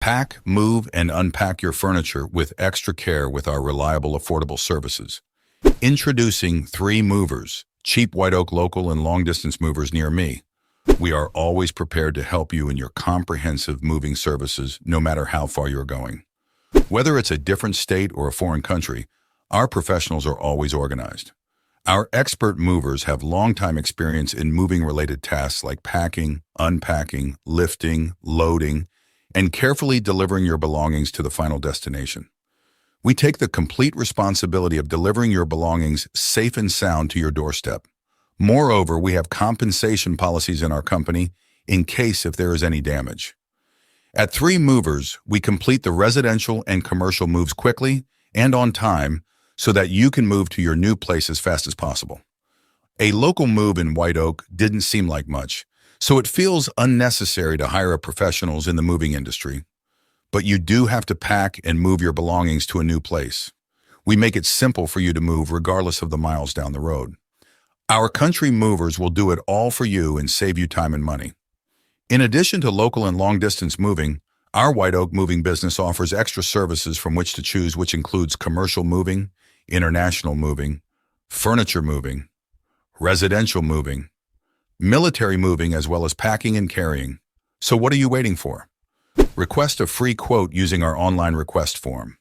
Pack, move, and unpack your furniture with extra care with our reliable, affordable services. Introducing 3 Movers, cheap white oak local and long-distance movers near me. We are always prepared to help you in your comprehensive moving services, no matter how far you're going. Whether it's a different state or a foreign country, our professionals are always organized. Our expert movers have long-time experience in moving-related tasks like packing, unpacking, lifting, loading, and carefully delivering your belongings to the final destination. We take the complete responsibility of delivering your belongings safe and sound to your doorstep. Moreover, we have compensation policies in our company in case if there is any damage. At 3 Movers, we complete the residential and commercial moves quickly and on time so that you can move to your new place as fast as possible. A local move in White Oak didn't seem like much, so it feels unnecessary to hire professionals in the moving industry. But you do have to pack and move your belongings to a new place. We make it simple for you to move regardless of the miles down the road. Our country movers will do it all for you and save you time and money. In addition to local and long-distance moving, our White Oak moving business offers extra services from which to choose, which includes commercial moving, international moving, furniture moving, residential moving, military moving, as well as packing and carrying. So what are you waiting for? Request a free quote using our online request form.